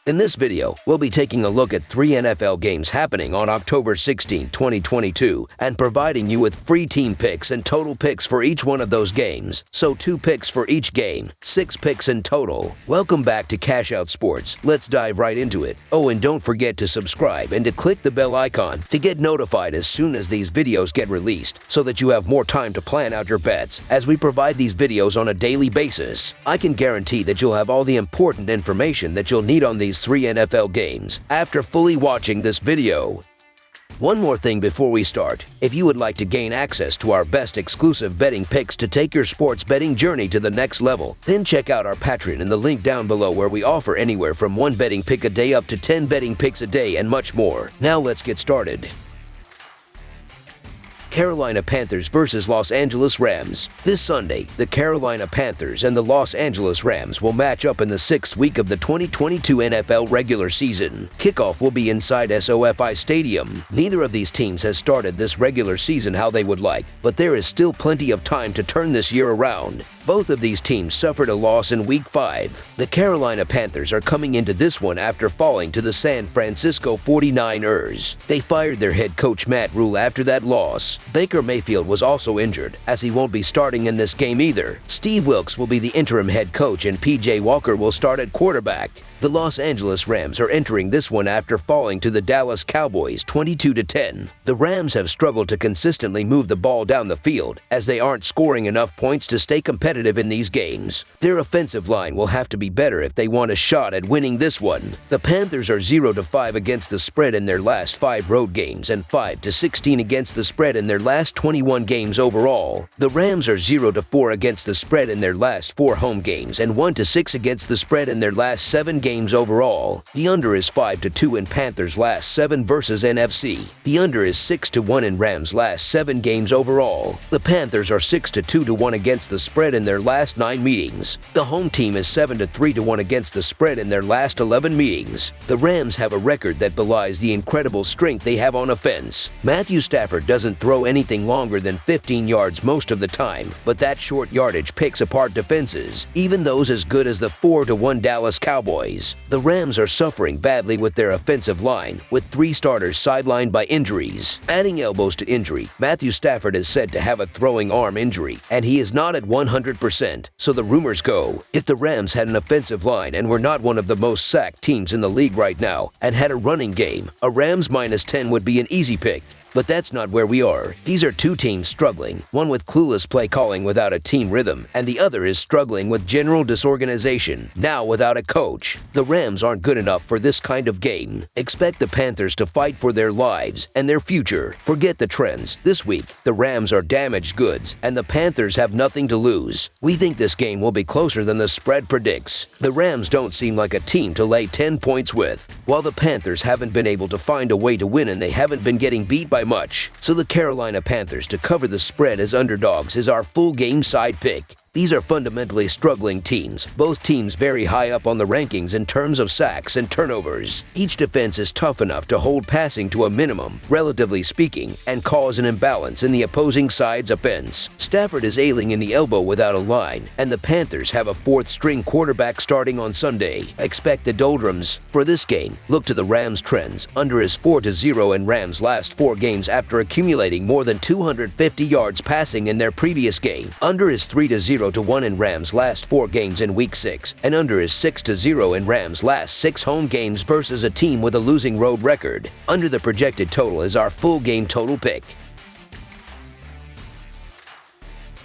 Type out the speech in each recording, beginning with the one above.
In this video, we'll be taking a look at 3 NFL games happening on October 16, 2022, and providing you with free team picks and total picks for each one of those games. So 2 picks for each game, 6 picks in total. Welcome back to Cash Out Sports. Let's dive right into it. Oh, and don't forget to subscribe and to click the bell icon to get notified as soon as these videos get released, so that you have more time to plan out your bets as we provide these videos on a daily basis. I can guarantee that you'll have all the important information that you'll need on these 3 NFL games after fully watching this video. One more thing before we start. If you would like to gain access to our best exclusive betting picks to take your sports betting journey to the next level, then check out our Patreon in the link down below, where we offer anywhere from 1 betting pick a day up to 10 betting picks a day and much more. Now let's get started. Carolina Panthers versus Los Angeles Rams. This Sunday, the Carolina Panthers and the Los Angeles Rams will match up in the 6th week of the 2022 NFL regular season. Kickoff will be inside SoFi Stadium. Neither of these teams has started this regular season how they would like, but there is still plenty of time to turn this year around. Both of these teams suffered a loss in Week 5. The Carolina Panthers are coming into this one after falling to the San Francisco 49ers. They fired their head coach Matt Rule after that loss. Baker Mayfield was also injured, as he won't be starting in this game either. Steve Wilks will be the interim head coach and PJ Walker will start at quarterback. The Los Angeles Rams are entering this one after falling to the Dallas Cowboys 22-10. The Rams have struggled to consistently move the ball down the field, as they aren't scoring enough points to stay competitive in these games. Their offensive line will have to be better if they want a shot at winning this one. The Panthers are 0-5 against the spread in their last 5 road games and 5-16 against the spread in their last 21 games overall. The Rams are 0-4 against the spread in their last 4 home games and 1-6 against the spread in their last 7 games overall. The under is 5-2 in Panthers' last 7 versus NFC. The under is 6-1 in Rams' last 7 games overall. The Panthers are 6-2-1 against the spread in their last 9 meetings. The home team is 7-3-1 against the spread in their last 11 meetings. The Rams have a record that belies the incredible strength they have on offense. Matthew Stafford doesn't throw anything longer than 15 yards most of the time, but that short yardage picks apart defenses, even those as good as the 4-1 Dallas Cowboys. The Rams are suffering badly with their offensive line, with 3 starters sidelined by injuries. Adding elbows to injury, Matthew Stafford is said to have a throwing arm injury, and he is not at 100%, so the rumors go. If the Rams had an offensive line and were not one of the most sacked teams in the league right now, and had a running game, a Rams -10 would be an easy pick. But that's not where we are. These are 2 teams struggling, one with clueless play calling without a team rhythm, and the other is struggling with general disorganization, now without a coach. The Rams aren't good enough for this kind of game. Expect the Panthers to fight for their lives and their future. Forget the trends. This week, the Rams are damaged goods, and the Panthers have nothing to lose. We think this game will be closer than the spread predicts. The Rams don't seem like a team to lay 10 points with, while the Panthers haven't been able to find a way to win, and they haven't been getting beat by much. So the Carolina Panthers to cover the spread as underdogs is our full game side pick. These are fundamentally struggling teams, both teams very high up on the rankings in terms of sacks and turnovers. Each defense is tough enough to hold passing to a minimum, relatively speaking, and cause an imbalance in the opposing side's offense. Stafford is ailing in the elbow without a line, and the Panthers have a 4th-string quarterback starting on Sunday. Expect the doldrums. For this game, look to the Rams' trends. Under is 4-0 in Rams' last 4 games after accumulating more than 250 yards passing in their previous game. Under is 3-0 to 1 in Rams' last 4 games in Week 6, and under is 6-0 in Rams' last 6 home games versus a team with a losing road record. Under the projected total is our full game total pick.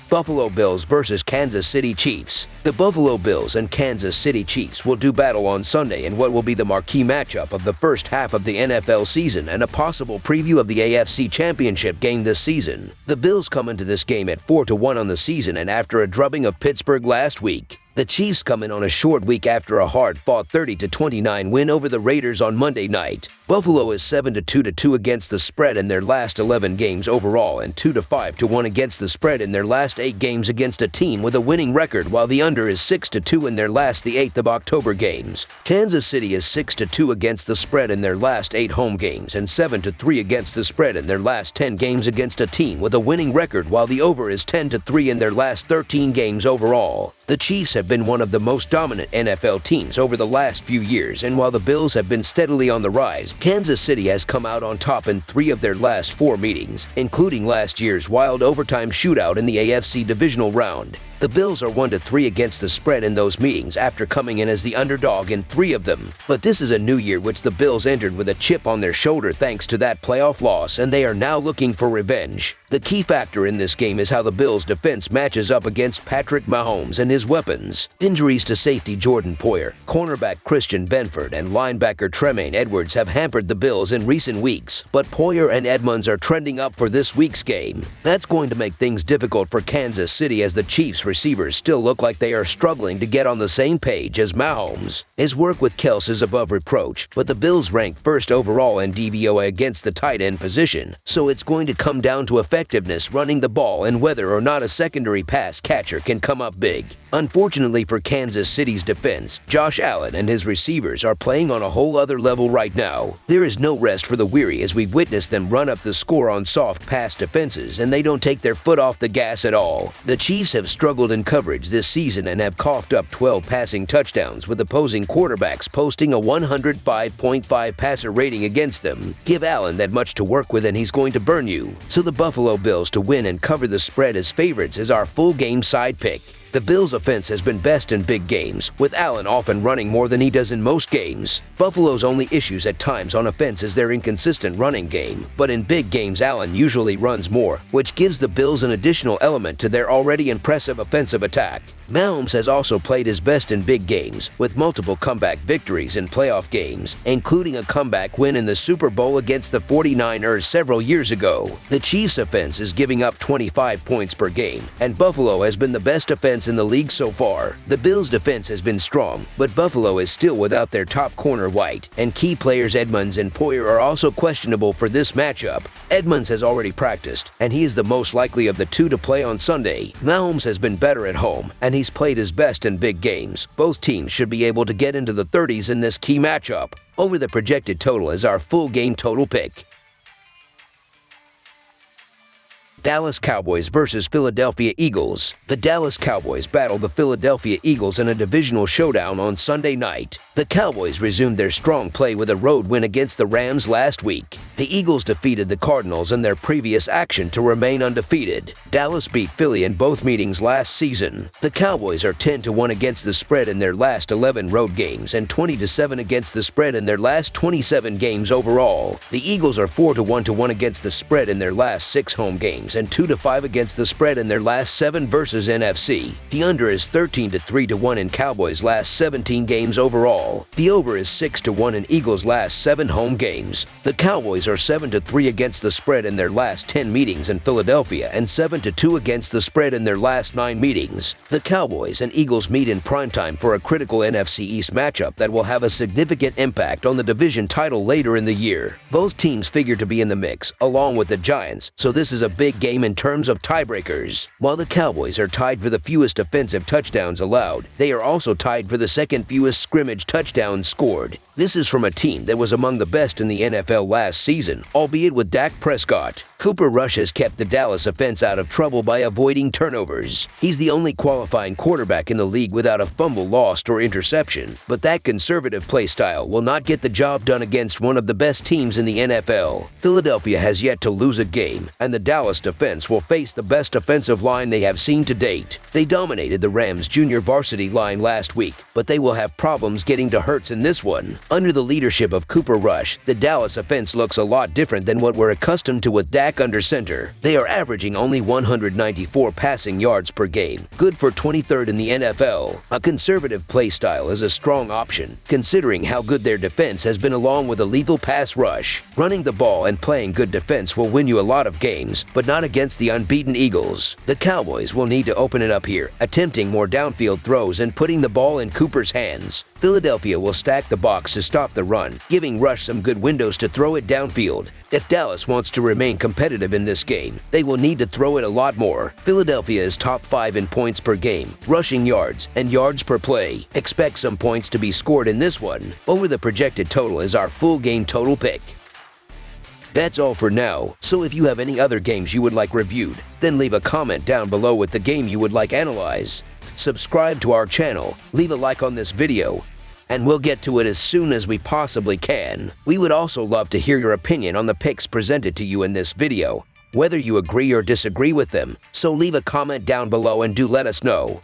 Buffalo Bills versus Kansas City Chiefs. The Buffalo Bills and Kansas City Chiefs will do battle on Sunday in what will be the marquee matchup of the first half of the NFL season and a possible preview of the AFC Championship game this season. The Bills come into this game at 4-1 on the season and after a drubbing of Pittsburgh last week. The Chiefs come in on a short week after a hard-fought 30-29 win over the Raiders on Monday night. Buffalo is 7-2 against the spread in their last 11 games overall and 2-5 against the spread in their last 8 games against a team with a winning record, while the under is 6-2 in their last 8th of October games. Kansas City is 6-2 against the spread in their last 8 home games and 7-3 against the spread in their last 10 games against a team with a winning record, while the over is 10-3 in their last 13 games overall. The Chiefs have been one of the most dominant NFL teams over the last few years, and while the Bills have been steadily on the rise, Kansas City has come out on top in 3 of their last 4 meetings, including last year's wild overtime shootout in the AFC divisional round. The Bills are 1-3 against the spread in those meetings after coming in as the underdog in 3 of them. But this is a new year which the Bills entered with a chip on their shoulder thanks to that playoff loss, and they are now looking for revenge. The key factor in this game is how the Bills' defense matches up against Patrick Mahomes and his weapons. Injuries to safety Jordan Poyer, cornerback Christian Benford, and linebacker Tremaine Edwards have hampered the Bills in recent weeks, but Poyer and Edmonds are trending up for this week's game. That's going to make things difficult for Kansas City, as the Chiefs' receivers still look like they are struggling to get on the same page as Mahomes. His work with Kels is above reproach, but the Bills rank first overall in DVOA against the tight end position, so it's going to come down to effectiveness running the ball and whether or not a secondary pass catcher can come up big. Unfortunately for Kansas City's defense, Josh Allen and his receivers are playing on a whole other level right now. There is no rest for the weary as we've witnessed them run up the score on soft pass defenses, and they don't take their foot off the gas at all. The Chiefs have struggled in coverage this season and have coughed up 12 passing touchdowns, with opposing quarterbacks posting a 105.5 passer rating against them. Give Allen that much to work with and he's going to burn you. So the Buffalo Bills to win and cover the spread as favorites is our full game side pick. The Bills' offense has been best in big games, with Allen often running more than he does in most games. Buffalo's only issues at times on offense is their inconsistent running game, but in big games Allen usually runs more, which gives the Bills an additional element to their already impressive offensive attack. Mahomes has also played his best in big games, with multiple comeback victories in playoff games, including a comeback win in the Super Bowl against the 49ers several years ago. The Chiefs' offense is giving up 25 points per game, and Buffalo has been the best offense in the league so far. The Bills' defense has been strong, but Buffalo is still without their top corner White, and key players Edmonds and Poyer are also questionable for this matchup. Edmonds has already practiced, and he is the most likely of the two to play on Sunday. Mahomes has been better at home, and he's played his best in big games. Both teams should be able to get into the 30s in this key matchup. Over the projected total is our full game total pick. Dallas Cowboys versus Philadelphia Eagles. The Dallas Cowboys battled the Philadelphia Eagles in a divisional showdown on Sunday night. The Cowboys resumed their strong play with a road win against the Rams last week. The Eagles defeated the Cardinals in their previous action to remain undefeated. Dallas beat Philly in both meetings last season. The Cowboys are 10-1 against the spread in their last 11 road games and 20-7 against the spread in their last 27 games overall. The Eagles are 4-1 against the spread in their last 6 home games and 2-5 against the spread in their last 7 versus NFC. The under is 13-3 in Cowboys' last 17 games overall. The over is 6-1 in Eagles' last 7 home games. The Cowboys are 7-3 against the spread in their last 10 meetings in Philadelphia and 7-2 against the spread in their last 9 meetings. The Cowboys and Eagles meet in primetime for a critical NFC East matchup that will have a significant impact on the division title later in the year. Both teams figure to be in the mix, along with the Giants, so this is a big game in terms of tiebreakers. While the Cowboys are tied for the fewest offensive touchdowns allowed, they are also tied for the second fewest scrimmage touchdowns scored. This is from a team that was among the best in the NFL last season, albeit with Dak Prescott. Cooper Rush has kept the Dallas offense out of trouble by avoiding turnovers. He's the only qualifying quarterback in the league without a fumble lost or interception, but that conservative play style will not get the job done against one of the best teams in the NFL. Philadelphia has yet to lose a game, and the Dallas defense will face the best offensive line they have seen to date. They dominated the Rams' junior varsity line last week, but they will have problems getting to Hurts in this one. Under the leadership of Cooper Rush, the Dallas offense looks a lot different than what we're accustomed to with Dak back under center. They are averaging only 194 passing yards per game, good for 23rd in the NFL. A conservative play style is a strong option, considering how good their defense has been along with a lethal pass rush. Running the ball and playing good defense will win you a lot of games, but not against the unbeaten Eagles. The Cowboys will need to open it up here, attempting more downfield throws and putting the ball in Cooper's hands. Philadelphia will stack the box to stop the run, giving Rush some good windows to throw it downfield. If Dallas wants to remain competitive in this game, they will need to throw it a lot more. Philadelphia is top 5 in points per game, rushing yards, and yards per play. Expect some points to be scored in this one. Over the projected total is our full game total pick. That's all for now, so if you have any other games you would like reviewed, then leave a comment down below with the game you would like analyzed. Subscribe to our channel, leave a like on this video, and we'll get to it as soon as we possibly can. We would also love to hear your opinion on the picks presented to you in this video, whether you agree or disagree with them, so leave a comment down below and do let us know.